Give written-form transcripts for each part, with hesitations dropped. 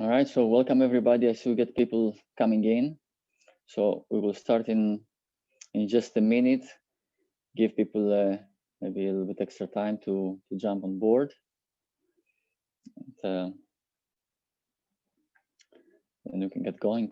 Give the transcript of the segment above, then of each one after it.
All right, so welcome everybody. I see we get people coming in. So we will start in just a minute, give people maybe a little bit extra time to jump on board. And we can get going.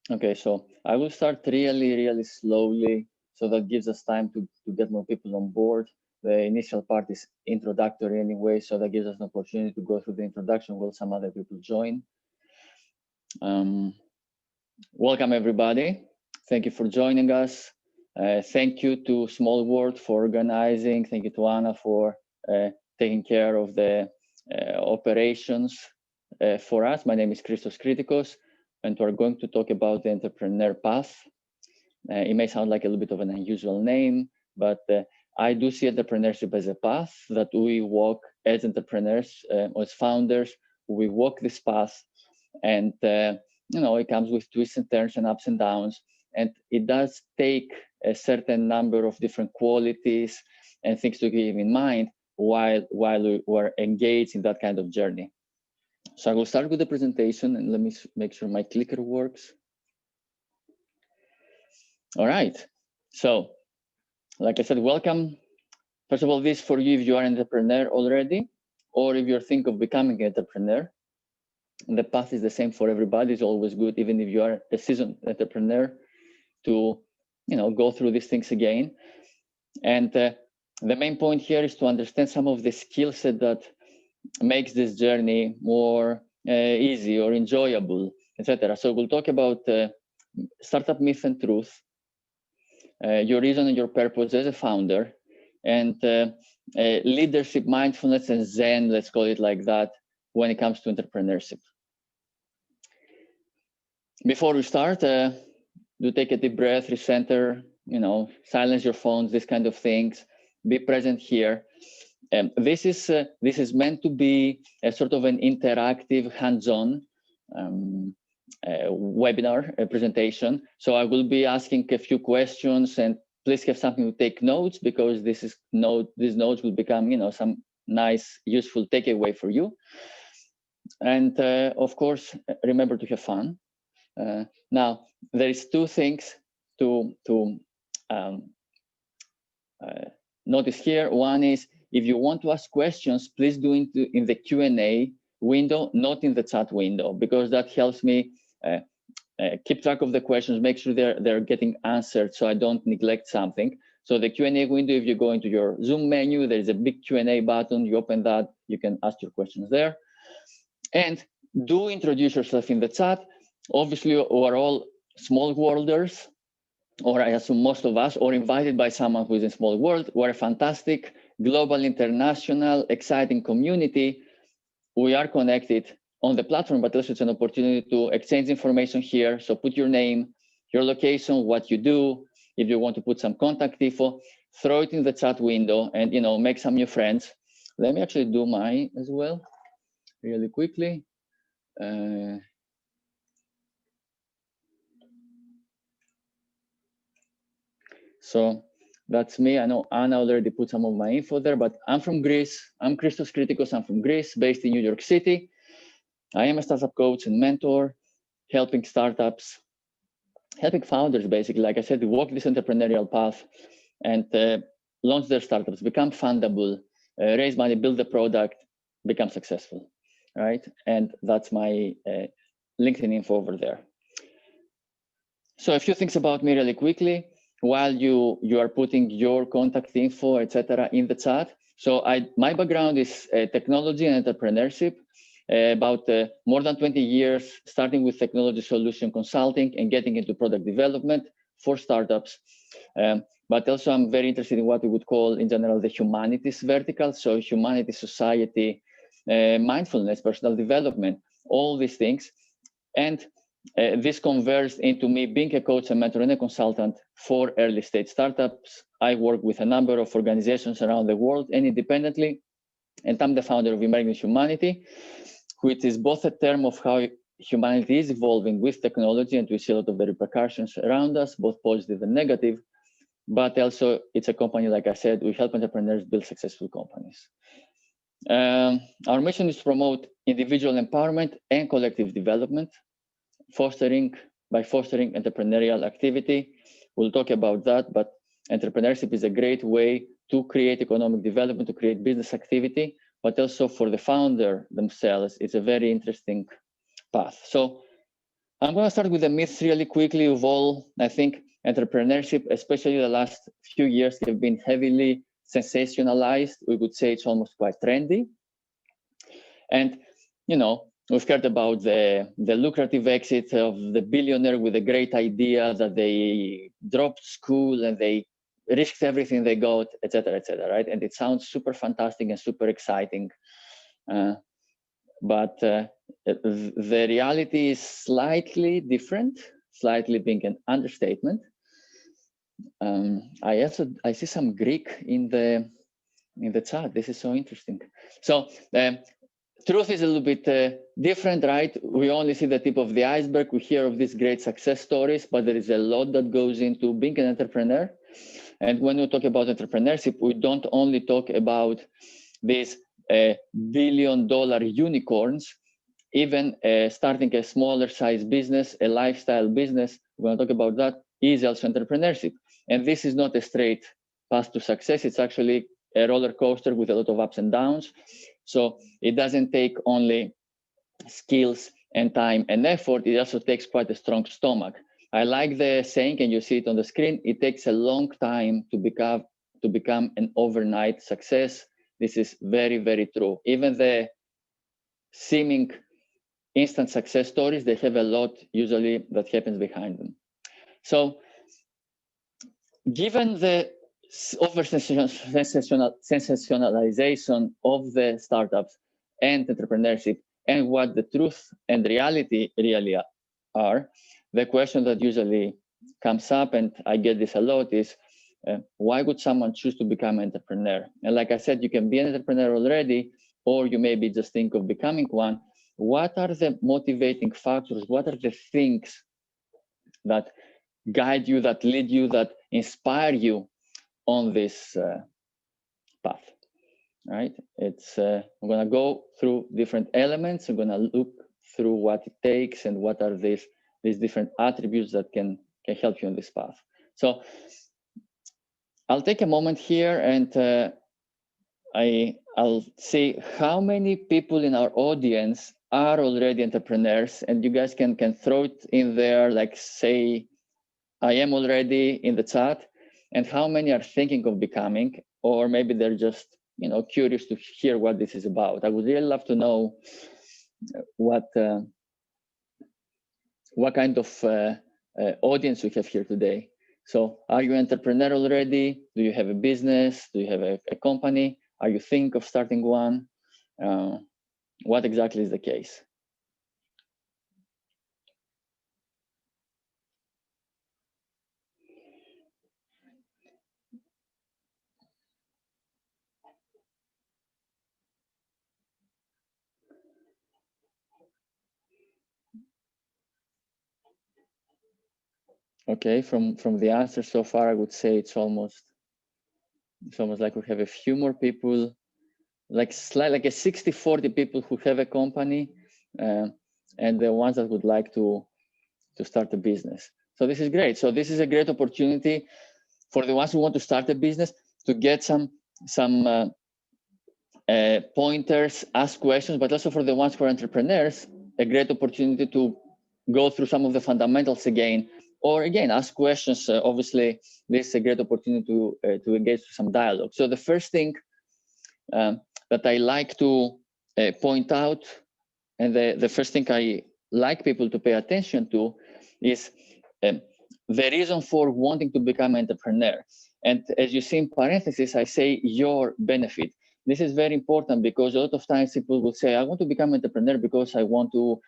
Okay, so I will start really slowly, so that gives us time to get more people on board. The initial part is introductory anyway, so that gives us an opportunity to go through the introduction while some other people join. Welcome everybody. Thank you for joining us. Thank you to ASMALLWORLD for organizing. Thank you to Anna for taking care of the operations for us. My name is Christos Kritikos, and we're going to talk about the entrepreneur path. It may sound like a little bit of an unusual name, but I do see entrepreneurship as a path that we walk as entrepreneurs, as founders. We walk this path, and you know, it comes with twists and turns and ups and downs, and it does take a certain number of different qualities and things to keep in mind while we're engaged in that kind of journey. So I will start with the presentation, and let me make sure my clicker works. All right, so like I said, welcome. First of all, this for you if you are an entrepreneur already, or if you're thinking of becoming an entrepreneur. The path is the same for everybody. It's always good, even if you are a seasoned entrepreneur, to go through these things again. And the main point here is to understand some of the skill set that makes this journey more easy or enjoyable, etc. So we'll talk about startup myth and truth, your reason and your purpose as a founder, and leadership, mindfulness, and Zen, let's call it like that, when it comes to entrepreneurship. Before we start, do take a deep breath, recenter, silence your phones, these kind of things. Be present here. This is meant to be a sort of an interactive, hands-on webinar presentation. So I will be asking a few questions, and please have something to take notes, because these notes will become some nice, useful takeaway for you. And of course, remember to have fun. Now, there is two things to notice here. One is, if you want to ask questions, please do it in the Q&A window, not in the chat window, because that helps me keep track of the questions, make sure they're getting answered, so I don't neglect something. So the Q&A window, if you go into your Zoom menu, there's a big Q&A button. You open that, you can ask your questions there. And do introduce yourself in the chat. Obviously, we're all small worlders, or I assume most of us, or invited by someone who is in small world. We're a fantastic, global, international, exciting community. We are connected on the platform, but also it's an opportunity to exchange information here. So put your name, your location, what you do. If you want to put some contact info, throw it in the chat window, and make some new friends. Let me actually do mine as well, really quickly. So that's me. I know Anna already put some of my info there, but I'm from Greece. I'm Christos Kritikos. I'm from Greece, based in New York City. I am a startup coach and mentor, helping startups, helping founders, basically, like I said, walk this entrepreneurial path and launch their startups, become fundable, raise money, build a product, become successful, right? And that's my LinkedIn info over there. So a few things about me really quickly, while you are putting your contact info, etc., in the chat. So my background is technology and entrepreneurship. about more than 20 years, starting with technology solution consulting and getting into product development for startups. But also I'm very interested in what we would call in general the humanities vertical. So humanity, society, mindfulness, personal development, all these things. And this converged into me being a coach, a mentor, and a consultant for early stage startups. I work with a number of organizations around the world and independently. And I'm the founder of Emerging Humanity, which is both a term of how humanity is evolving with technology, and we see a lot of the repercussions around us, both positive and negative. But also, it's a company, like I said, we help entrepreneurs build successful companies. Our mission is to promote individual empowerment and collective development, by fostering entrepreneurial activity. We'll talk about that, but entrepreneurship is a great way to create economic development, to create business activity, but also for the founder themselves, it's a very interesting path. So I'm going to start with the myths really quickly of all. I think entrepreneurship, especially the last few years, have been heavily sensationalized. We would say it's almost quite trendy. And, you know, we've heard about the lucrative exit of the billionaire with a great idea that they dropped school and they risked everything they got, et cetera, right? And it sounds super fantastic and super exciting. But the reality is slightly different, slightly being an understatement. I see some Greek in the chat. This is so interesting. So truth is a little bit different, right? We only see the tip of the iceberg. We hear of these great success stories, but there is a lot that goes into being an entrepreneur. And when we talk about entrepreneurship, we don't only talk about these billion-dollar unicorns. Even starting a smaller size business, a lifestyle business, we're going to talk about that, is also entrepreneurship. And this is not a straight path to success. It's actually a roller coaster with a lot of ups and downs. So it doesn't take only skills and time and effort. It also takes quite a strong stomach. I like the saying, and you see it on the screen, it takes a long time to become an overnight success. This is very, very true. Even the seeming instant success stories, they have a lot usually that happens behind them. So given the over sensationalization of the startups and entrepreneurship and what the truth and reality really are, the question that usually comes up, and I get this a lot, is why would someone choose to become an entrepreneur? And like I said, you can be an entrepreneur already, or you maybe just think of becoming one. What are the motivating factors? What are the things that guide you, that lead you, that inspire you on this path? Right? It's I'm going to go through different elements. I'm going to look through what it takes and what are these different attributes that can help you on this path. So I'll take a moment here and I'll see how many people in our audience are already entrepreneurs, and you guys can throw it in there, like say, I am already in the chat, and how many are thinking of becoming, or maybe they're just, you know, curious to hear what this is about. I would really love to know what kind of audience we have here today. So are you an entrepreneur already? Do you have a business? Do you have a company? Are you thinking of starting one? What exactly is the case? Okay, from the answer so far, I would say it's almost like we have a few more people, like a 60-40 people who have a company, and the ones that would like to start a business. So this is great. So this is a great opportunity for the ones who want to start a business to get some pointers, ask questions, but also for the ones who are entrepreneurs, a great opportunity to go through some of the fundamentals again, or again, ask questions. Obviously, this is a great opportunity to engage in some dialogue. So the first thing that I like to point out and the first thing I like people to pay attention to is the reason for wanting to become an entrepreneur. And as you see in parentheses, I say your benefit. This is very important because a lot of times people will say, I want to become an entrepreneur because I want to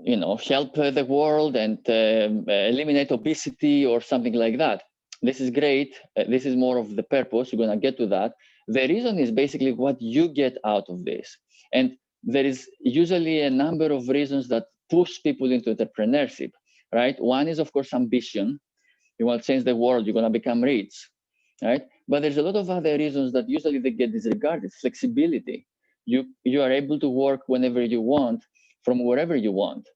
you know, help the world and eliminate obesity or something like that. This is great. This is more of the purpose. You're going to get to that. The reason is basically what you get out of this. And there is usually a number of reasons that push people into entrepreneurship, right? One is, of course, ambition. You want to change the world. You're going to become rich, right? But there's a lot of other reasons that usually they get disregarded. Flexibility. You are able to work whenever you want, from wherever you want,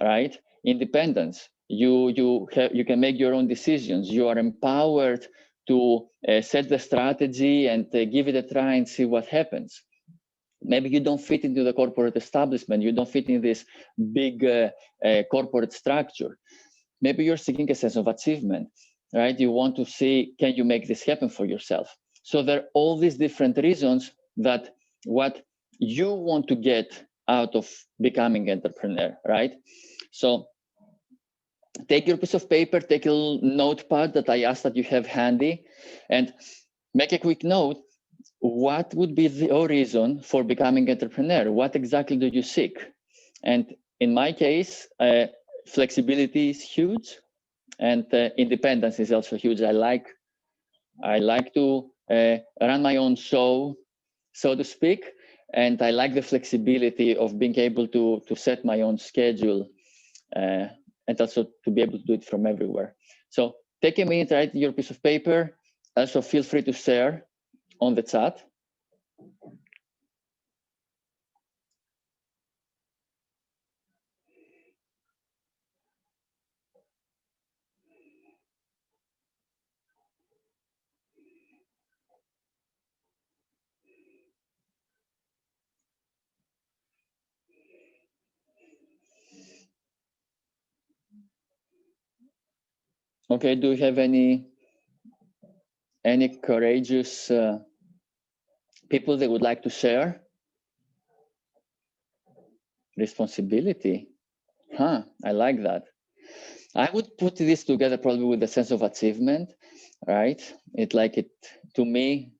right? Independence. You can make your own decisions. You are empowered to set the strategy and give it a try and see what happens. Maybe you don't fit into the corporate establishment. You don't fit in this big corporate structure. Maybe you're seeking a sense of achievement, right? You want to see, can you make this happen for yourself? So there are all these different reasons that what you want to get out of becoming an entrepreneur, right? So take your piece of paper, take a little notepad that I asked that you have handy, and make a quick note. What would be your reason for becoming an entrepreneur? What exactly do you seek? And in my case, flexibility is huge, and independence is also huge. I like to run my own show, so to speak, and I like the flexibility of being able to set my own schedule and also to be able to do it from everywhere. So take a minute, write your piece of paper. Also feel free to share on the chat. Okay, do you have any courageous people that would like to share? Responsibility. Huh, I like that. I would put this together probably with a sense of achievement, right? To me,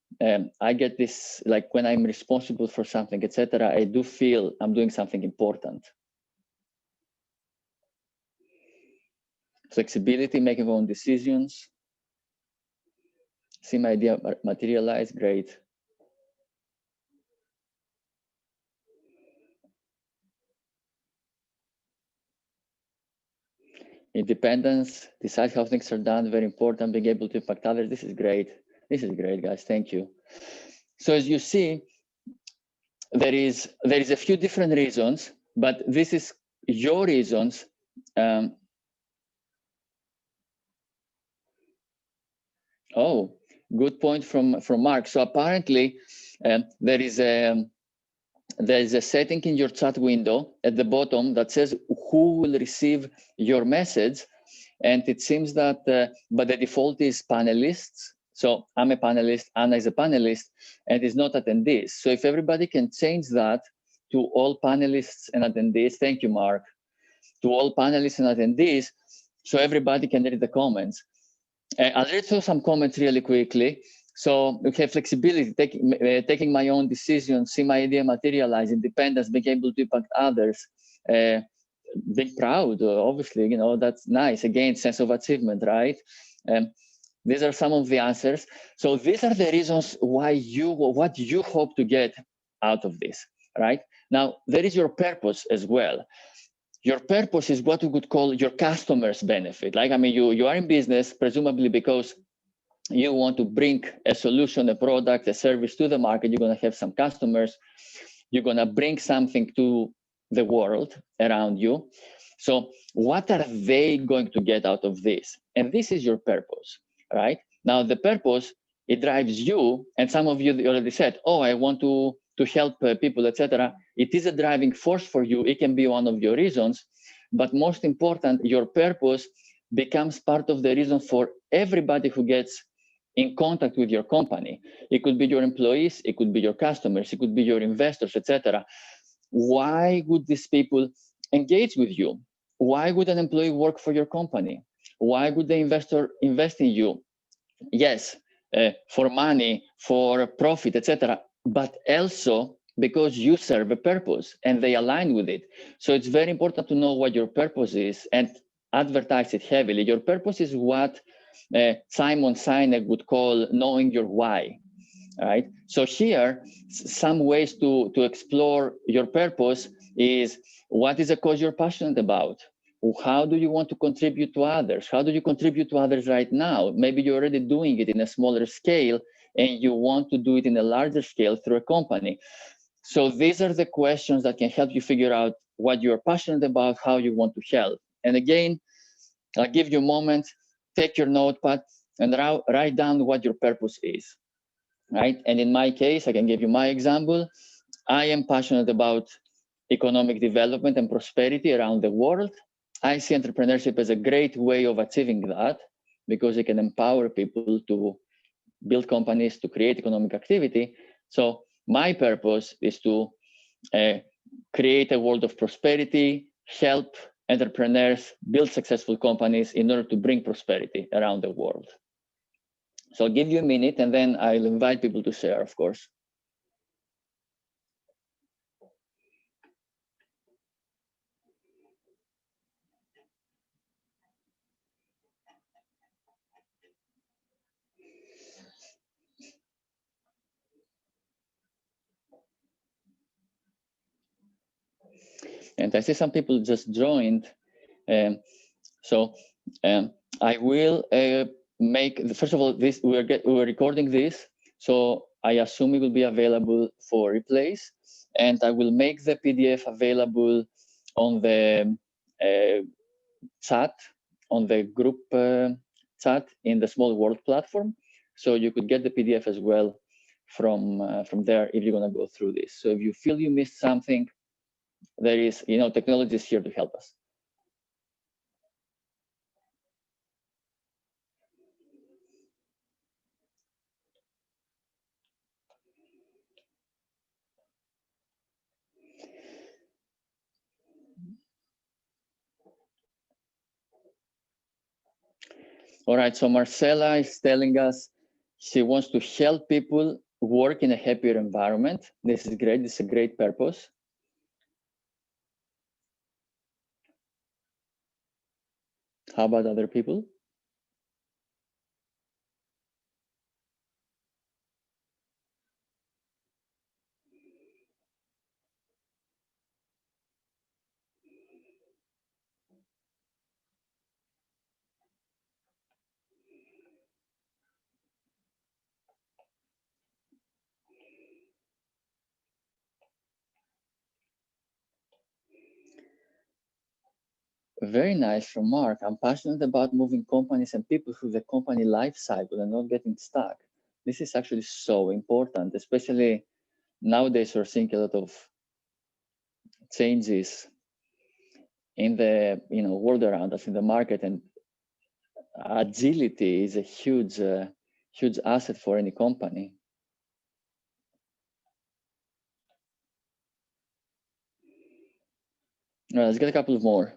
I get this, like when I'm responsible for something, etc. I do feel I'm doing something important. Flexibility, making own decisions. See my idea materialize, great. Independence, decide how things are done, very important, being able to impact others. This is great. This is great, guys, thank you. So as you see, there is a few different reasons, but this is your reasons. Oh, good point from Mark. So apparently there is a setting in your chat window at the bottom that says who will receive your message. And it seems that, but the default is panelists. So I'm a panelist, Anna is a panelist, and is not attendees. So if everybody can change that to all panelists and attendees, thank you, Mark, to all panelists and attendees, so everybody can read the comments. I'll read through some comments really quickly. So we have flexibility, taking my own decisions, see my idea materialize, independence, being able to impact others, being proud, obviously, you know, that's nice. Again, sense of achievement, right? These are some of the answers. So these are the reasons why what you hope to get out of this, right? Now, there is your purpose as well. Your purpose is what we would call your customer's benefit. Like, I mean, you are in business, presumably because you want to bring a solution, a product, a service to the market. You're going to have some customers. You're going to bring something to the world around you. So what are they going to get out of this? And this is your purpose, right? Now, the purpose, it drives you. And some of you already said, oh, I want to help people, etc. It is a driving force for you. It can be one of your reasons. But most important, your purpose becomes part of the reason for everybody who gets in contact with your company. It could be your employees, it could be your customers, it could be your investors, etc. Why would these people engage with you? Why would an employee work for your company? Why would the investor invest in you? Yes, for money, for profit, etc., but also because you serve a purpose and they align with it. So it's very important to know what your purpose is and advertise it heavily. Your purpose is what Simon Sinek would call knowing your why. Right. So here, some ways to explore your purpose is, what is a cause you're passionate about? How do you want to contribute to others? How do you contribute to others right now? Maybe you're already doing it in a smaller scale and you want to do it in a larger scale through a company. So these are the questions that can help you figure out what you're passionate about, how you want to help. And again, I'll give you a moment, take your notepad and write down what your purpose is. Right? And in my case, I can give you my example. I am passionate about economic development and prosperity around the world. I see entrepreneurship as a great way of achieving that because it can empower people to build companies, to create economic activity. So my purpose is to create a world of prosperity, help entrepreneurs build successful companies in order to bring prosperity around the world. So I'll give you a minute and then I'll invite people to share, of course. And I see some people just joined. I will first of all, this we're recording this, so I assume it will be available for replays, and I will make the PDF available on the chat, on the group chat in the Small World platform, so you could get the PDF as well from there if you're going to go through this. So if you feel you missed something, there is, technology is here to help us. All right, so Marcela is telling us she wants to help people work in a happier environment. This is great. This is a great purpose. How about other people? Very nice from Mark. I'm passionate about moving companies and people through the company life cycle and not getting stuck. This is actually so important, especially nowadays we're seeing a lot of changes in the world around us, in the market, and agility is a huge asset for any company. All right, let's get a couple of more.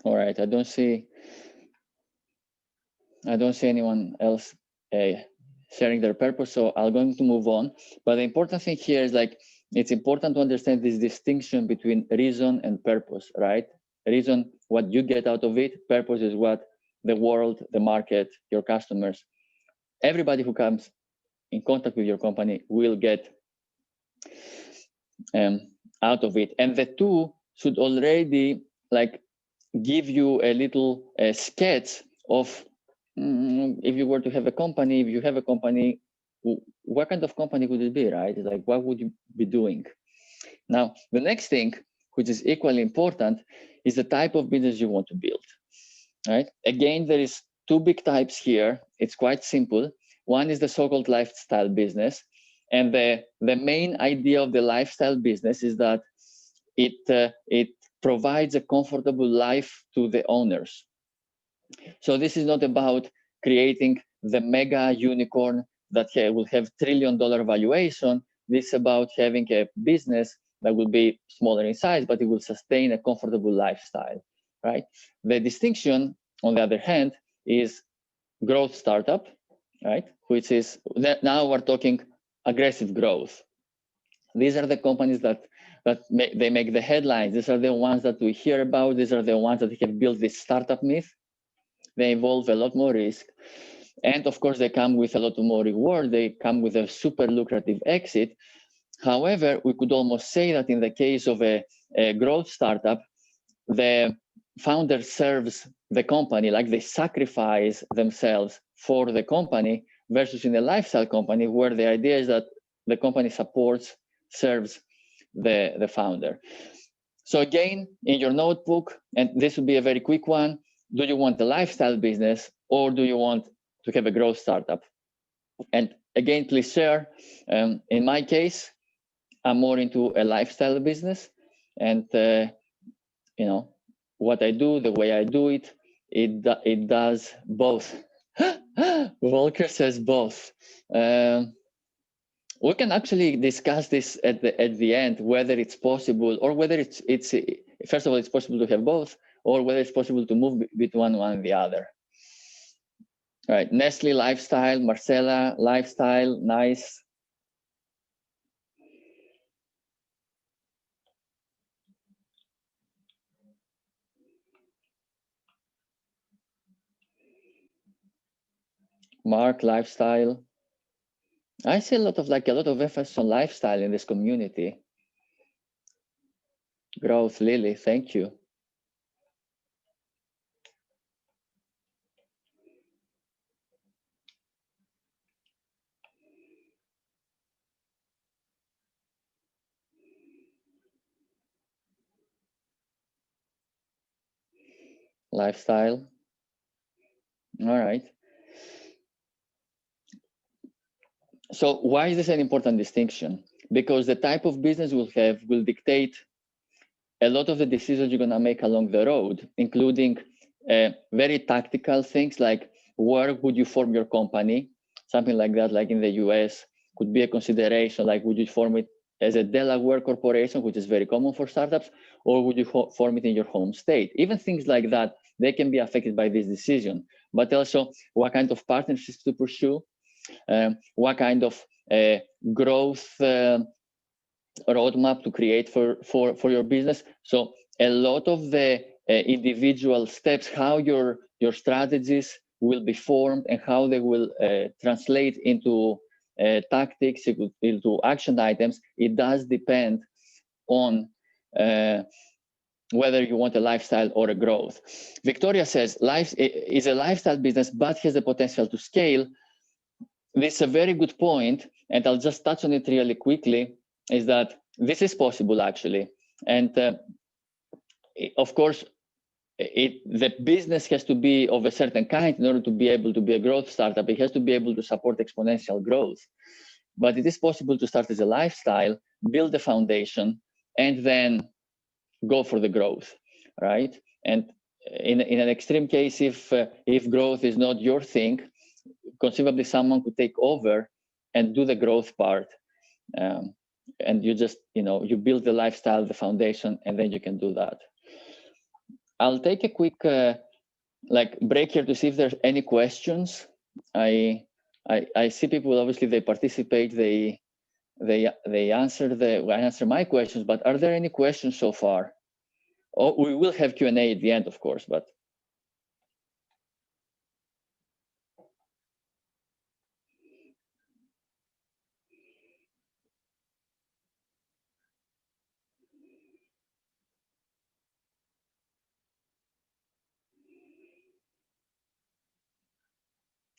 All right, I don't see anyone else sharing their purpose, so I'm going to move on. But the important thing here is, like, it's important to understand this distinction between reason and purpose, right? Reason, what you get out of it. Purpose is what the world, the market, your customers, everybody who comes in contact with your company will get out of it. And the two should already, like, give you a little sketch of if you were to have a company, if you have a company, what kind of company would it be, right? Like, what would you be doing? Now, the next thing, which is equally important, is the type of business you want to build, right? Again, there is two big types here. It's quite simple. One is the so-called lifestyle business. And the main idea of the lifestyle business is that it provides a comfortable life to the owners. So this is not about creating the mega unicorn that will have $1 trillion valuation. This is about having a business that will be smaller in size, but it will sustain a comfortable lifestyle, right? The distinction, on the other hand, is growth startup, right? Which is that now we're talking aggressive growth. These are the companies that they make the headlines. These are the ones that we hear about. These are the ones that have built this startup myth. They involve a lot more risk. And of course, they come with a lot more reward. They come with a super lucrative exit. However, we could almost say that in the case of a growth startup, the founder serves the company, like they sacrifice themselves for the company, versus in a lifestyle company where the idea is that the company supports, serves the founder. So again, in your notebook, and this would be a very quick one, do you want a lifestyle business or do you want to have a growth startup? And again, please share. In my case, I'm more into a lifestyle business, and you know what I do, the way I do it, it does both. Volker says both. We can actually discuss this at the end, whether it's possible or whether it's first of all, it's possible to have both, or whether it's possible to move between one and the other. All right, Nestle lifestyle, Marcella lifestyle, nice. Mark lifestyle. I see a lot of emphasis on lifestyle in this community. Growth, Lily, thank you. Lifestyle. All right. So why is this an important distinction? Because the type of business we'll have will dictate a lot of the decisions you're going to make along the road, including very tactical things like where would you form your company? Something like that, like in the US, could be a consideration, like would you form it as a Delaware corporation, which is very common for startups, or would you form it in your home state? Even things like that, they can be affected by this decision. But also, what kind of partnerships to pursue, what kind of growth roadmap to create for your business. So a lot of the individual steps, how your strategies will be formed and how they will translate into tactics, into action items, it does depend on whether you want a lifestyle or a growth. Victoria says, life is a lifestyle business, but has the potential to scale. This is a very good point, and I'll just touch on it really quickly, is that this is possible actually. And of course, the business has to be of a certain kind in order to be able to be a growth startup. It has to be able to support exponential growth. But it is possible to start as a lifestyle, build the foundation, and then go for the growth, right? And in an extreme case, if growth is not your thing, conceivably someone could take over and do the growth part. And you just, you build the lifestyle, the foundation, and then you can do that. I'll take a quick break here to see if there's any questions. I see people, obviously they participate, they answer my questions, but are there any questions so far? Oh, we will have Q&A at the end, of course, but.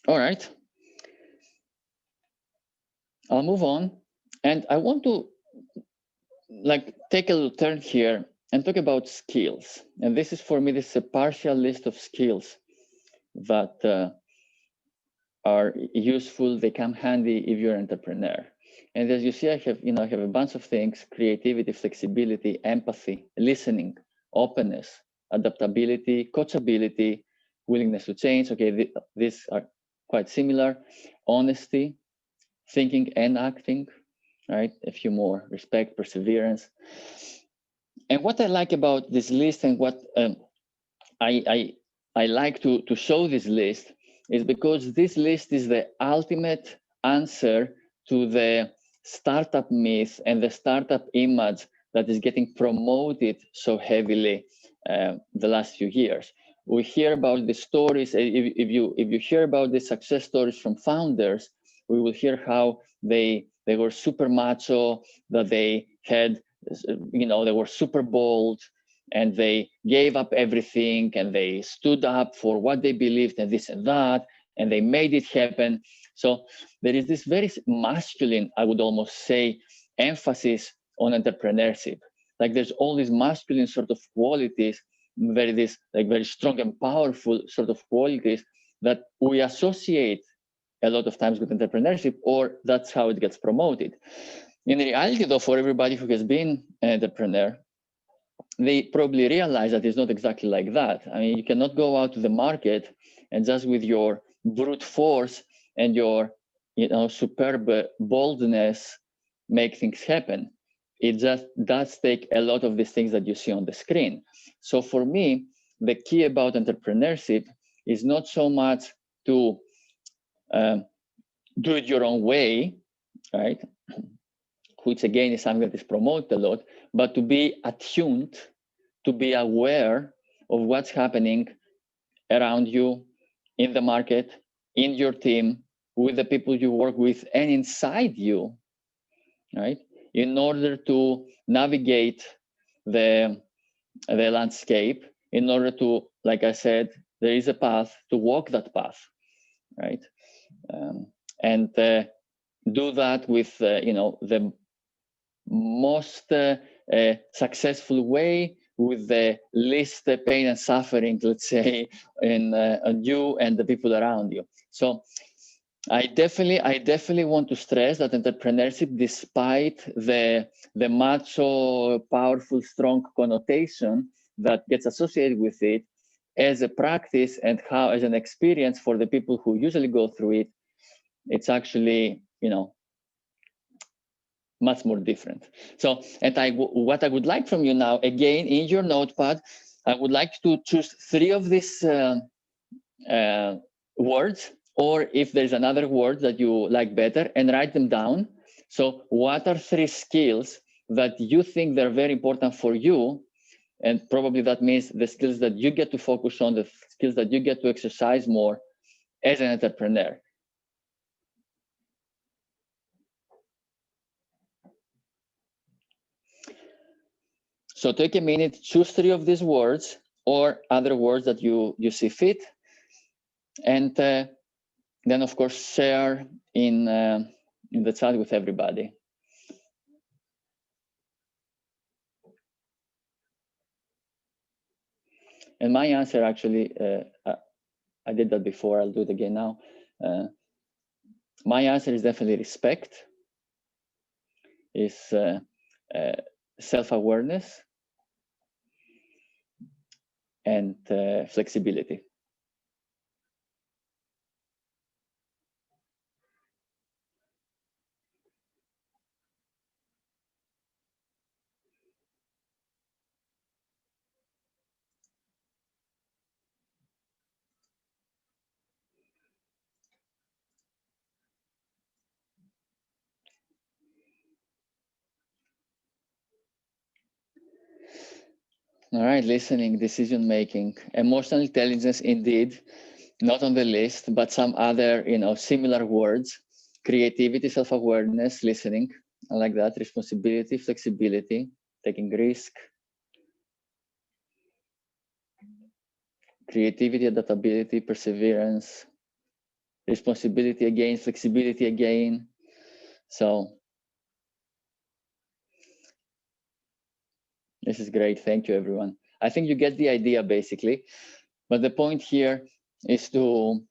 All right. I'll move on. And I want to take a little turn here and talk about skills. And this is, for me, this is a partial list of skills that are useful. They come handy if you're an entrepreneur. And as you see, I have a bunch of things: creativity, flexibility, empathy, listening, openness, adaptability, coachability, willingness to change. Okay, these are quite similar. Honesty, thinking and acting, right? A few more: respect, perseverance. And what I like about this list, and what I like to show this list, is because this list is the ultimate answer to the startup myth and the startup image that is getting promoted so heavily the last few years. We hear about the stories. If you hear about the success stories from founders, we will hear how they were super macho, that they had, they were super bold, and they gave up everything, and they stood up for what they believed, and this and that, and they made it happen. So there is this very masculine, I would almost say, emphasis on entrepreneurship. Like there's all these masculine sort of qualities, very strong and powerful sort of qualities that we associate a lot of times with entrepreneurship, or that's how it gets promoted. In reality, though, for everybody who has been an entrepreneur, they probably realize that it's not exactly like that. I mean, you cannot go out to the market and just with your brute force and your, superb boldness make things happen. It just does take a lot of these things that you see on the screen. So for me, the key about entrepreneurship is not so much to do it your own way, right? Which again is something that is promoted a lot, but to be attuned, to be aware of what's happening around you, in the market, in your team, with the people you work with, and inside you, right? In order to navigate the landscape, in order to, like I said, there is a path, to walk that path, right? And do that with, the most successful way, with the least pain and suffering, let's say, on you and the people around you. So I definitely want to stress that entrepreneurship, despite the macho, powerful, strong connotation that gets associated with it, as a practice and how as an experience for the people who usually go through it, it's actually, much more different. So, and what I would like from you now, again, in your notepad, I would like to choose 3 of these words, or if there's another word that you like better, and write them down. So what are 3 skills that you think they're very important for you? And probably that means the skills that you get to focus on, the skills that you get to exercise more as an entrepreneur. So take a minute, choose 3 of these words or other words that you see fit, and then of course share in the chat with everybody. And my answer, actually, I did that before, I'll do it again now. My answer is definitely respect, is self-awareness, and flexibility. All right, listening, decision making, emotional intelligence, indeed, not on the list, but some other, similar words: creativity, self-awareness, listening. I like that. Responsibility, flexibility, taking risk, creativity, adaptability, perseverance, responsibility again, flexibility again. So this is great. Thank you, everyone. I think you get the idea basically, but the point here is to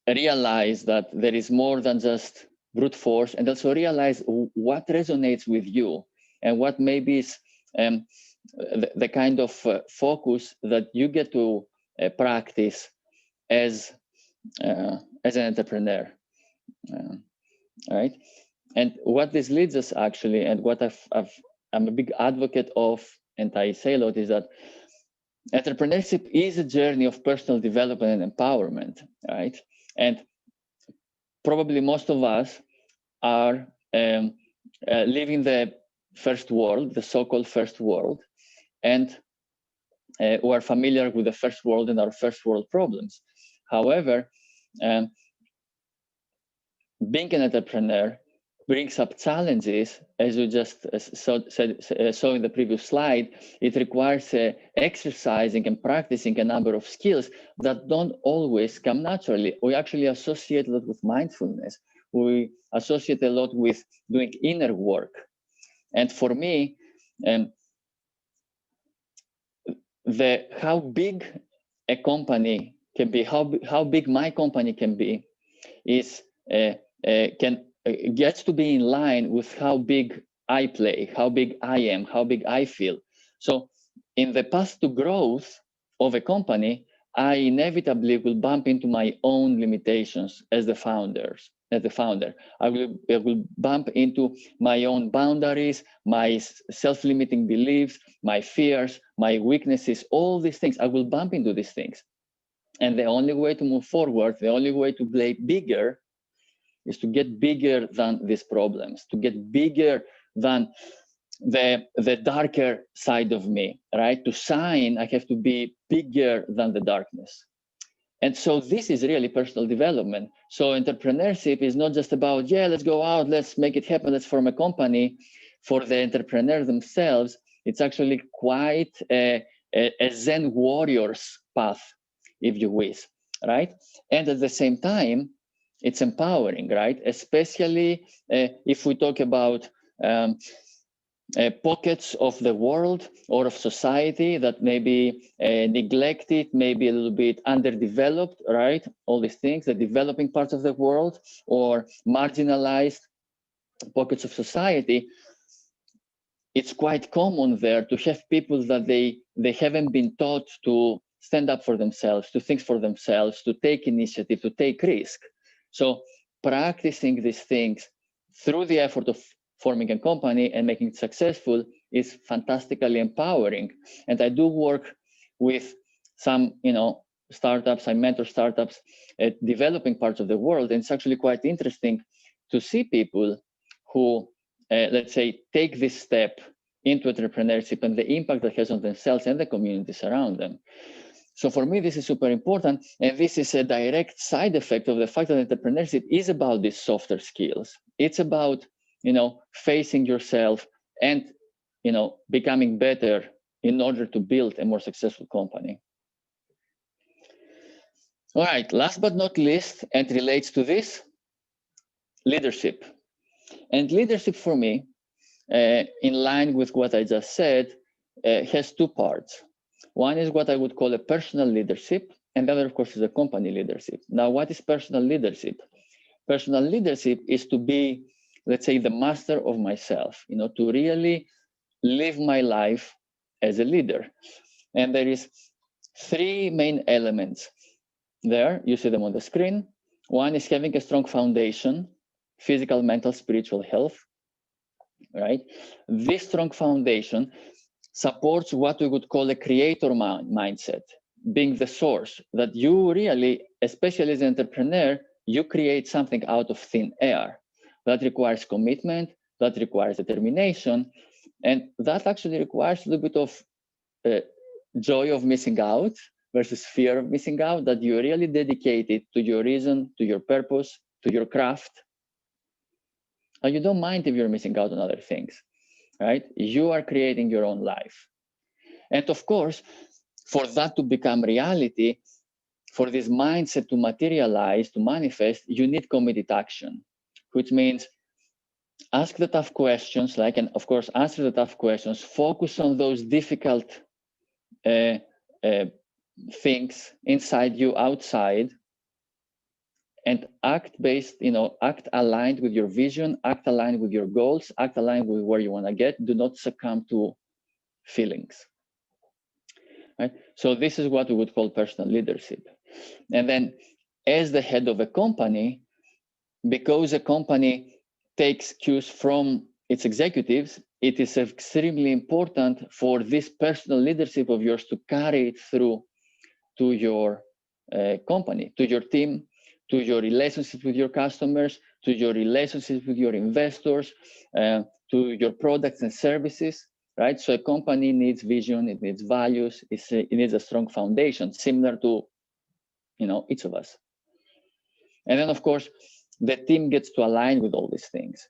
realize that there is more than just brute force, and also realize what resonates with you and what maybe is the kind of focus that you get to practice as an entrepreneur, right? And what this leads us actually, and what I'm a big advocate of, and I say a lot, is that entrepreneurship is a journey of personal development and empowerment, right? And probably most of us are living the first world, the so-called first world, and who are familiar with the first world and our first world problems. However, being an entrepreneur brings up challenges, as you just saw in the previous slide. It requires exercising and practicing a number of skills that don't always come naturally. We actually associate a lot with mindfulness. We associate a lot with doing inner work. And for me, how big a company can be, how big my company can be, is gets to be in line with how big I play, how big I am, how big I feel. So in the path to growth of a company, I inevitably will bump into my own limitations as the founder. I will bump into my own boundaries, my self-limiting beliefs, my fears, my weaknesses, all these things. I will bump into these things. And the only way to move forward, the only way to play bigger, is to get bigger than these problems, to get bigger than the darker side of me, right? To shine, I have to be bigger than the darkness. And so this is really personal development. So entrepreneurship is not just about, yeah, let's go out, let's make it happen, let's form a company. For the entrepreneur themselves, it's actually quite a Zen warrior's path, if you wish, right? And at the same time, it's empowering, right? Especially if we talk about pockets of the world or of society that may be neglected, maybe a little bit underdeveloped, right? All these things, the developing parts of the world, or marginalized pockets of society. It's quite common there to have people that they haven't been taught to stand up for themselves, to think for themselves, to take initiative, to take risk. So practicing these things through the effort of forming a company and making it successful is fantastically empowering. And I do work with some, startups. I mentor startups at developing parts of the world, and it's actually quite interesting to see people who, let's say, take this step into entrepreneurship and the impact that has on themselves and the communities around them. So for me, this is super important, and this is a direct side effect of the fact that entrepreneurship is about these softer skills. It's about, facing yourself and, becoming better in order to build a more successful company. All right, last but not least, and relates to this, leadership. And leadership for me, in line with what I just said, has two parts. One is what I would call a personal leadership, and the other, of course, is a company leadership. Now, what is personal leadership? Personal leadership is to be, let's say, the master of myself, to really live my life as a leader. And there is three main elements there. You see them on the screen. One is having a strong foundation, physical, mental, spiritual health, right? This strong foundation supports what we would call a creator mindset, being the source, that you really, especially as an entrepreneur, you create something out of thin air. That requires commitment, that requires determination, and that actually requires a little bit of joy of missing out versus fear of missing out, that you're really dedicated to your reason, to your purpose, to your craft. And you don't mind if you're missing out on other things, right? You are creating your own life. And of course, for that to become reality, for this mindset to materialize, to manifest, you need committed action, which means ask the tough questions, and of course, answer the tough questions, focus on those difficult things inside you, outside, and act based, act aligned with your vision, act aligned with your goals, act aligned with where you want to get. Do not succumb to feelings. Right? So this is what we would call personal leadership. And then as the head of a company, because a company takes cues from its executives, it is extremely important for this personal leadership of yours to carry it through to your company, to your team, to your relationship with your customers, to your relationship with your investors, to your products and services, right? So a company needs vision, it needs values, it needs a strong foundation, similar to, each of us. And then, of course, the team gets to align with all these things.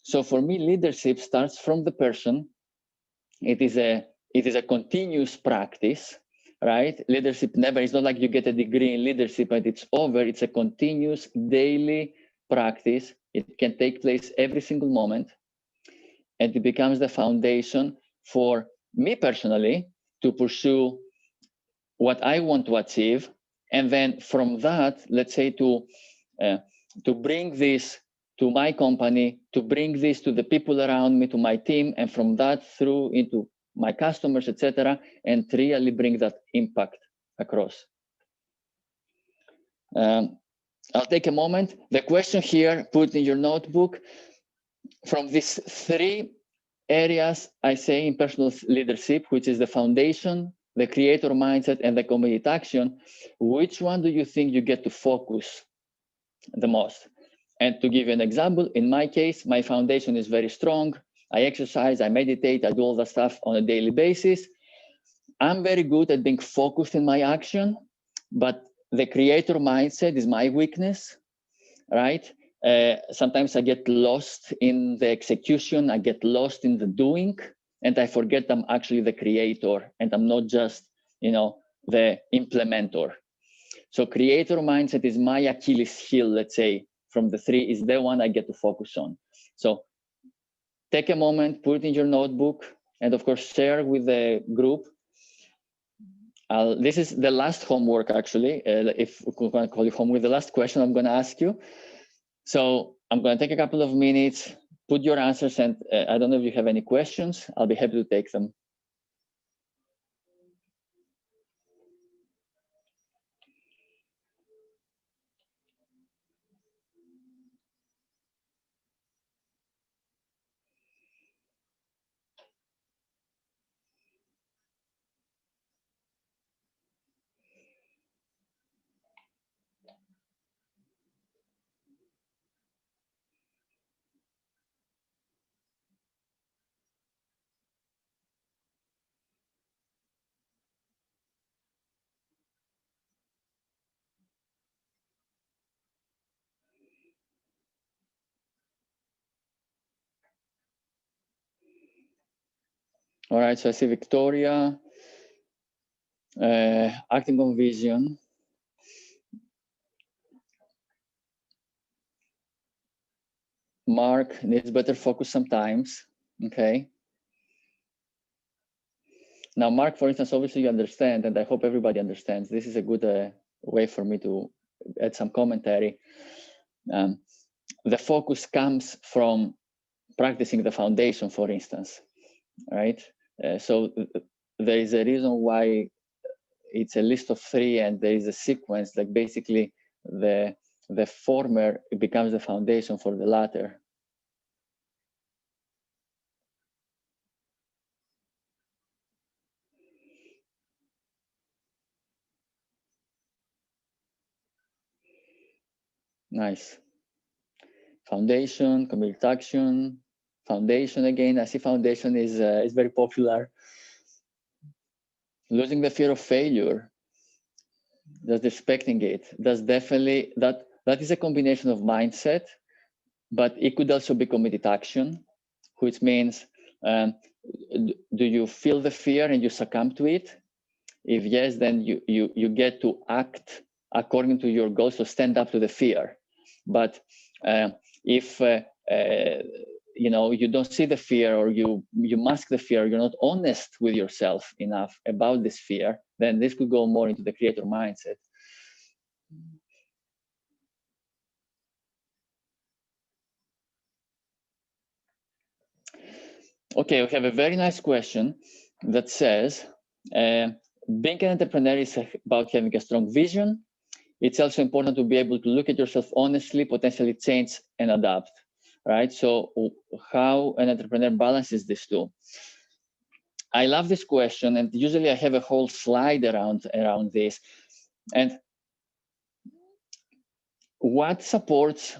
So for me, leadership starts from the person. It is a continuous practice, right? Leadership it's not like you get a degree in leadership and it's over. It's a continuous daily practice. It can take place every single moment. And it becomes the foundation for me personally to pursue what I want to achieve. And then from that, let's say to bring this to my company, to bring this to the people around me, to my team, and from that through into my customers, etc., and really bring that impact across. I'll take a moment. The question here, put in your notebook, from these 3 areas I say in personal leadership, which is the foundation, the creator mindset, and the committed action, which one do you think you get to focus the most? And to give you an example, in my case, my foundation is very strong. I exercise, I meditate, I do all that stuff on a daily basis. I'm very good at being focused in my action, but the creator mindset is my weakness, right? Sometimes I get lost in the execution, I get lost in the doing, and I forget I'm actually the creator and I'm not just, the implementer. So creator mindset is my Achilles heel, let's say, from the 3 is the one I get to focus on. So take a moment, put it in your notebook, and of course, share with the group. This is the last homework, actually, if we can call it homework, the last question I'm going to ask you. So I'm going to take a couple of minutes, put your answers, and I don't know if you have any questions. I'll be happy to take them. All right, so I see Victoria, acting on vision. Mark needs better focus sometimes. Okay. Now, Mark, for instance, obviously you understand, and I hope everybody understands, this is a good way for me to add some commentary. The focus comes from practicing the foundation, for instance, right? So there is a reason why it's a list of 3 and there is a sequence, like basically the former becomes the foundation for the latter. Nice. Foundation, committed action, foundation again. I see foundation is very popular. Losing the fear of failure, just expecting it. That's definitely, that is a combination of mindset, but it could also be committed action, which means, do you feel the fear and you succumb to it? If yes, then you get to act according to your goals, so stand up to the fear. But if you know, you don't see the fear, or you mask the fear, you're not honest with yourself enough about this fear, then this could go more into the creator mindset. Okay, we have a very nice question that says, being an entrepreneur is about having a strong vision. It's also important to be able to look at yourself honestly, potentially change and adapt, right? So how an entrepreneur balances these two? I love this question, and usually I have a whole slide around this. And what supports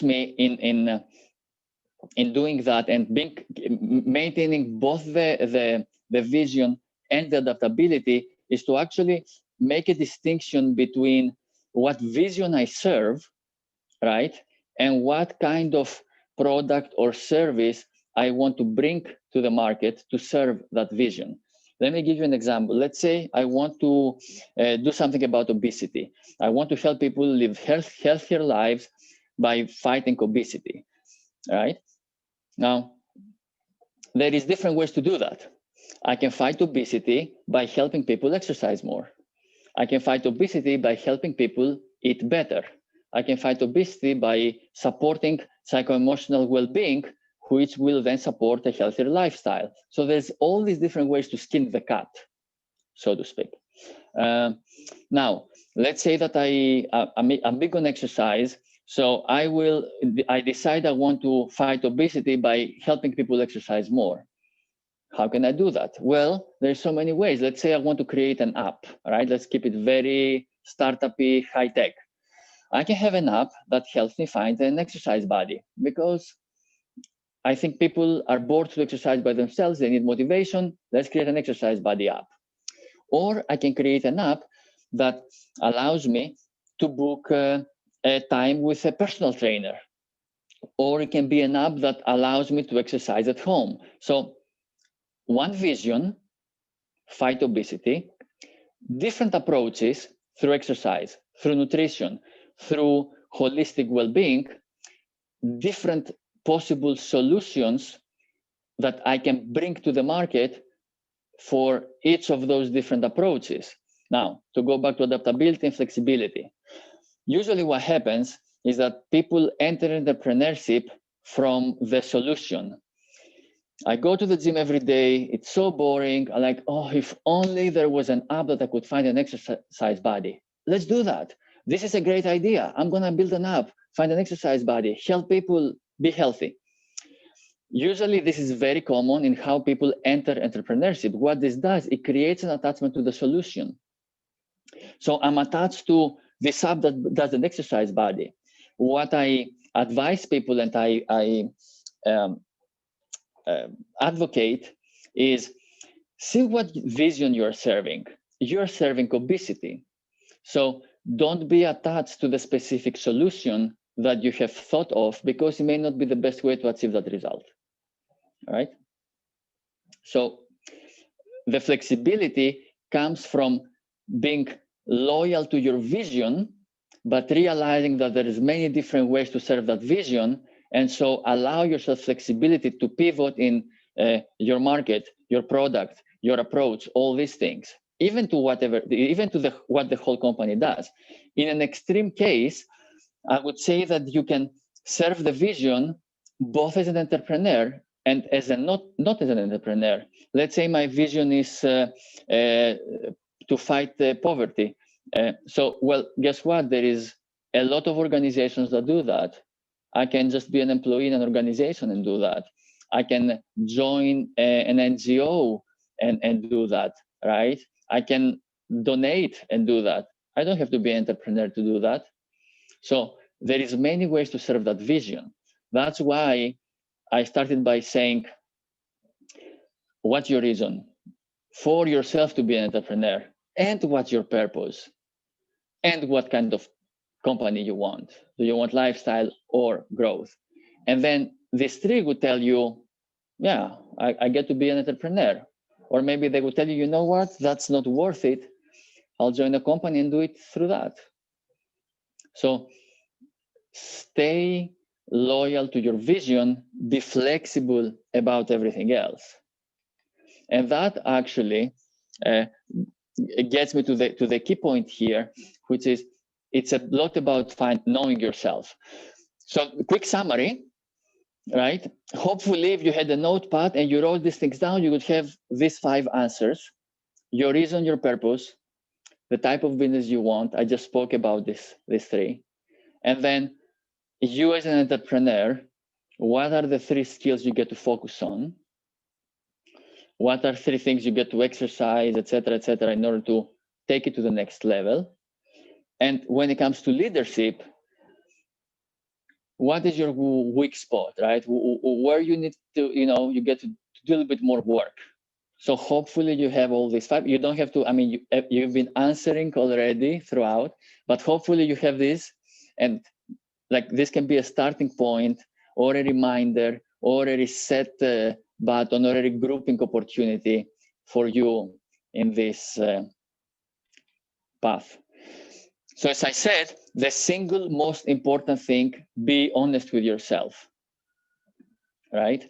me in doing that and maintaining both the vision and the adaptability is to actually make a distinction between what vision I serve, right, and what kind of product or service I want to bring to the market to serve that vision. Let me give you an example. Let's say I want to do something about obesity. I want to help people live healthier lives by fighting obesity, right? Now, there is different ways to do that. I can fight obesity by helping people exercise more. I can fight obesity by helping people eat better. I can fight obesity by supporting psycho-emotional well-being, which will then support a healthier lifestyle. So there's all these different ways to skin the cat, so to speak. Now, let's say that I'm big on exercise. So I decide I want to fight obesity by helping people exercise more. How can I do that? Well, there's so many ways. Let's say I want to create an app, right? Let's keep it very startup-y, high-tech. I can have an app that helps me find an exercise buddy, because I think people are bored to exercise by themselves. They need motivation. Let's create an exercise buddy app. Or I can create an app that allows me to book a time with a personal trainer. Or it can be an app that allows me to exercise at home. So one vision, fight obesity, different approaches through exercise, through nutrition, through holistic well-being, different possible solutions that I can bring to the market for each of those different approaches. Now, to go back to adaptability and flexibility, usually what happens is that people enter entrepreneurship from the solution. I go to the gym every day. It's so boring. I'm like, oh, if only there was an app that I could find an exercise buddy. Let's do that. This is a great idea. I'm going to build an app, find an exercise buddy, help people be healthy. Usually, this is very common in how people enter entrepreneurship. What this does, it creates an attachment to the solution. So I'm attached to this app that does an exercise buddy. What I advise people and I advocate is, see what vision you're serving. You're serving obesity. So don't be attached to the specific solution that you have thought of, because it may not be the best way to achieve that result. All right. So the flexibility comes from being loyal to your vision, but realizing that there is many different ways to serve that vision. And so allow yourself flexibility to pivot in your market, your product, your approach, all these things, even to what the whole company does. In an extreme case, I would say that you can serve the vision both as an entrepreneur and as not as an entrepreneur. Let's say my vision is to fight poverty. Well, guess what? There is a lot of organizations that do that. I can just be an employee in an organization and do that. I can join an NGO and do that, right? I can donate and do that. I don't have to be an entrepreneur to do that. So there is many ways to serve that vision. That's why I started by saying, what's your reason for yourself to be an entrepreneur, and what's your purpose, and what kind of company you want. Do you want lifestyle or growth? And then this tree would tell you, yeah, I get to be an entrepreneur. Or maybe they will tell you, you know what, that's not worth it. I'll join a company and do it through that. So stay loyal to your vision, be flexible about everything else. And that actually it gets me to the key point here, which is it's a lot about knowing yourself. So quick summary, right? Hopefully, if you had a notepad and you wrote these things down, you would have these 5 answers: your reason, your purpose, the type of business you want. I just spoke about these 3. And then you as an entrepreneur, what are the 3 skills you get to focus on? What are 3 things you get to exercise, et cetera, in order to take it to the next level? And when it comes to leadership, what is your weak spot, right? Where you need to, you get to do a little bit more work. So hopefully you have all these 5. You don't have to, I mean, you've been answering already throughout, but hopefully you have this, and like this can be a starting point or a reminder or a reset button or a regrouping opportunity for you in this path. So as I said, the single most important thing, be honest with yourself, right?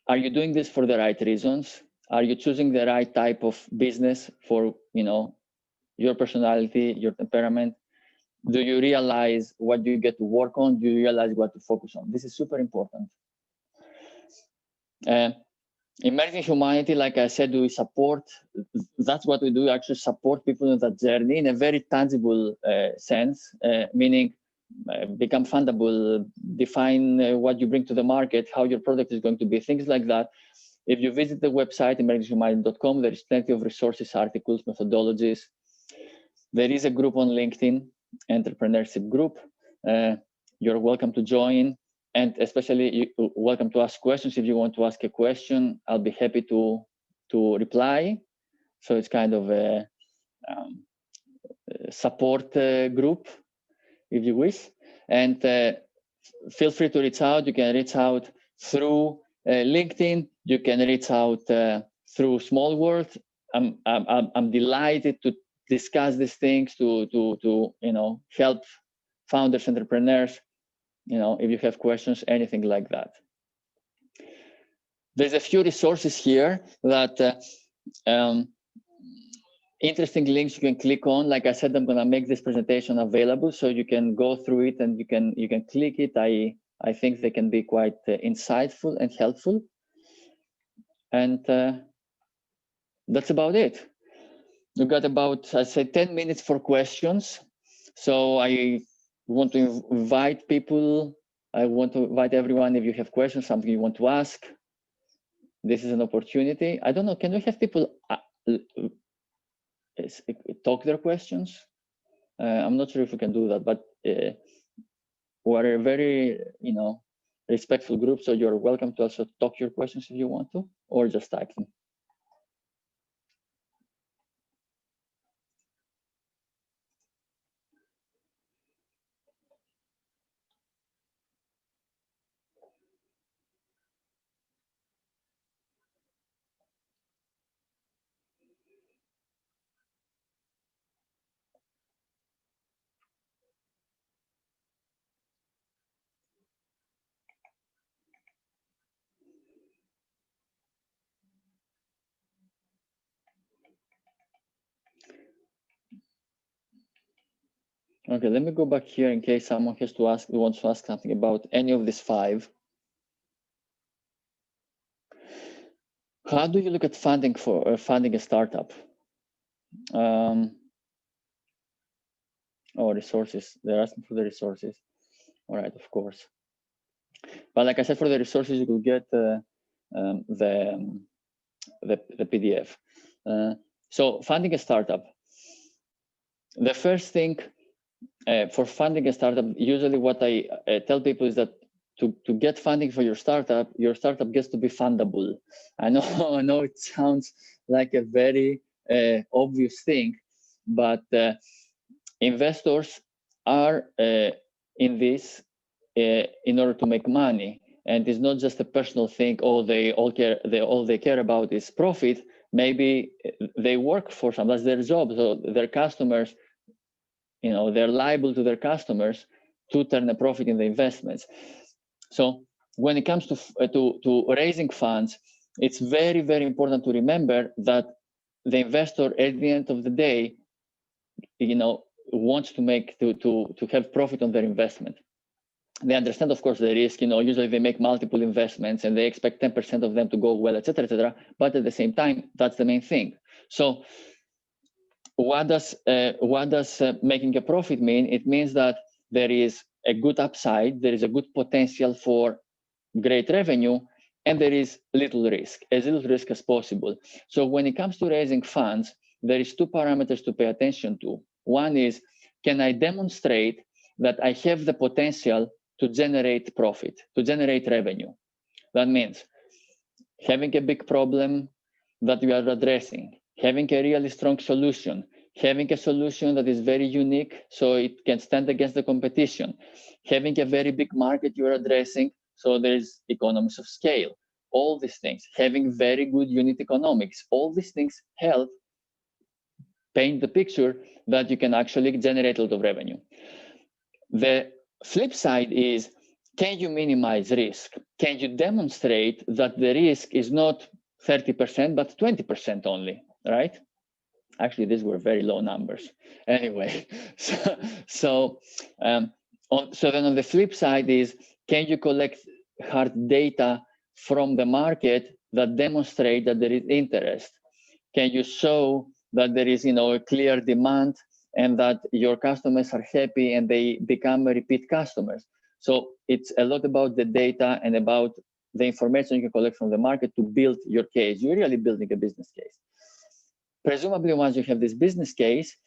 Are you doing this for the right reasons? Are you choosing the right type of business for, your personality, your temperament? Do you realize what you get to work on? Do you realize what to focus on? This is super important. Emerging Humanity, like I said, we support, that's what we do, actually support people in that journey in a very tangible sense, meaning become fundable, define what you bring to the market, how your product is going to be, things like that. If you visit the website, emerginghumanity.com, there is plenty of resources, articles, methodologies. There is a group on LinkedIn, Entrepreneurship group. You're welcome to join. And especially welcome to ask questions. If you want to ask a question, I'll be happy to reply. So it's kind of a support group, if you wish. And feel free to reach out. You can reach out through LinkedIn. You can reach out through ASMALLWORLD. I'm delighted to discuss these things, to help founders, entrepreneurs. If you have questions, anything like that. There's a few resources here that interesting links you can click on. Like I said, I'm going to make this presentation available so you can go through it and you can click it. I think they can be quite insightful and helpful. And that's about it. We've got about, I say, 10 minutes for questions. So I want to invite people. I want to invite everyone, if you have questions, something you want to ask, this is an opportunity. I don't know, can we have people talk their questions? I'm not sure if we can do that, but we're a very, respectful group, so you're welcome to also talk your questions if you want to, or just type them. Okay, let me go back here in case someone wants to ask something about any of these 5. How do you look at funding for funding a startup? Resources. They're asking for the resources. All right, of course. But like I said, for the resources, you will get the PDF. So funding a startup. The first thing for funding a startup, usually what I tell people is that to get funding for your startup gets to be fundable. I know it sounds like a very obvious thing, but investors are in this in order to make money. and it's not just a personal thing. Oh, all they care about is profit. Maybe they work for some, that's their job. So their customers, you know, they're liable to their customers to turn a profit in the investments. So when it comes to raising funds, it's very, very important to remember that the investor at the end of the day, you know, wants to have profit on their investment. They understand, of course, the risk. You know, usually they make multiple investments and they expect 10% of them to go well, etc., etc. But at the same time, that's the main thing. So what does making a profit mean? It means that there is a good upside, there is a good potential for great revenue, and there is little risk, as little risk as possible. So when it comes to raising funds, there is two parameters to pay attention to. One is, can I demonstrate that I have the potential to generate profit, to generate revenue? That means having a big problem that we are addressing, having a really strong solution, having a solution that is very unique so it can stand against the competition, having a very big market you're addressing so there's economies of scale, all these things, having very good unit economics, all these things help paint the picture that you can actually generate a lot of revenue. The flip side is, can you minimize risk? Can you demonstrate that the risk is not 30%, but 20% only, right? Actually, these were very low numbers. Anyway, so then on the flip side is, can you collect hard data from the market that demonstrate that there is interest? Can you show that there is, you know, a clear demand and that your customers are happy and they become repeat customers? So it's a lot about the data and about the information you can collect from the market to build your case. You're really building a business case. Presumably, once you have this business case,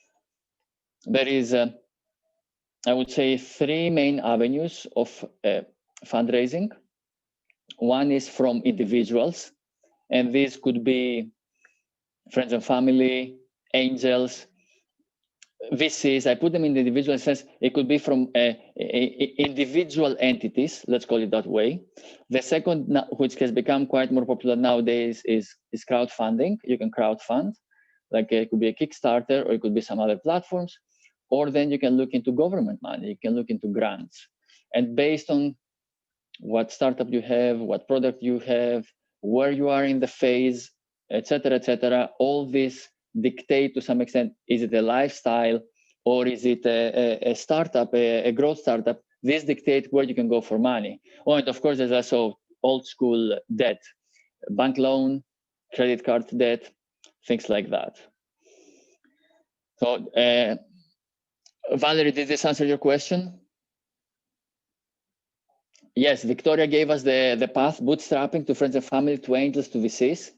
there is, I would say, three main avenues of fundraising. One is from individuals, and this could be friends and family, angels, VCs. I put them in the individual sense. It could be from individual entities, let's call it that way. The second, which has become quite more popular nowadays, is crowdfunding. You can crowdfund. Like it could be a Kickstarter, or it could be some other platforms, or then you can look into government money, you can look into grants. And based on what startup you have, what product you have, where you are in the phase, etc., all this dictate to some extent, is it a lifestyle or is it a startup, a growth startup? This dictate where you can go for money. Oh, and of course, there's also old school debt, bank loan, credit card debt, things like that. So, Valerie, did this answer your question? Yes, Victoria gave us the path: bootstrapping to friends and family, to angels, to VCs.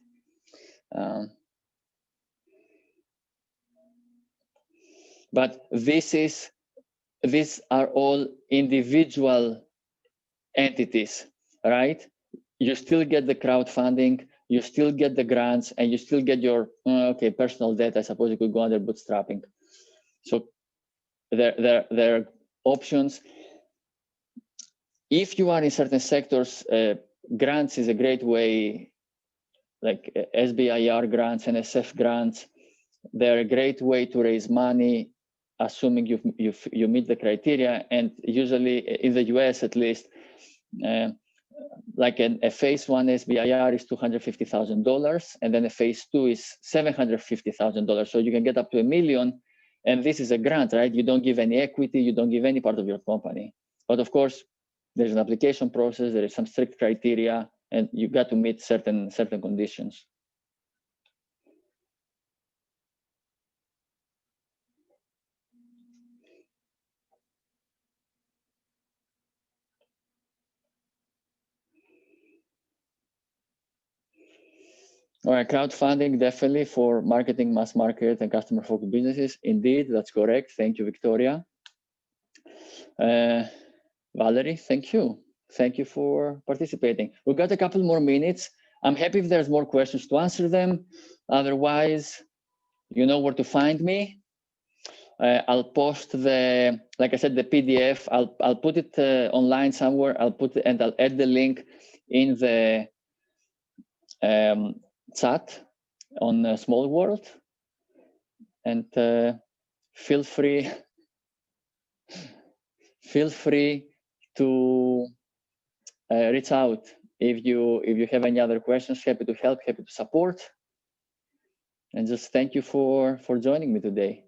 But these are all individual entities, right? You still get the crowdfunding, you still get the grants, and you still get your personal debt. I suppose you could go under bootstrapping. So there are options. If you are in certain sectors, grants is a great way, like SBIR grants, NSF grants. They're a great way to raise money, assuming you meet the criteria. And usually in the US, at least, like a phase one SBIR is $250,000, and then a phase two is $750,000. So you can get up to $1 million, and this is a grant, right? You don't give any equity, you don't give any part of your company. But of course, there's an application process, there is some strict criteria, and you got to meet certain conditions. All right, crowdfunding definitely for marketing, mass market, and customer-focused businesses. Indeed, that's correct. Thank you, Victoria. Valerie, thank you. Thank you for participating. We've got a couple more minutes. I'm happy if there's more questions to answer them. Otherwise, you know where to find me. I'll post the, like I said, the PDF. I'll put it online somewhere. I'll add the link in the chat on Small World, and feel free to reach out if you have any other questions. Happy to help, happy to support, and just thank you for joining me today.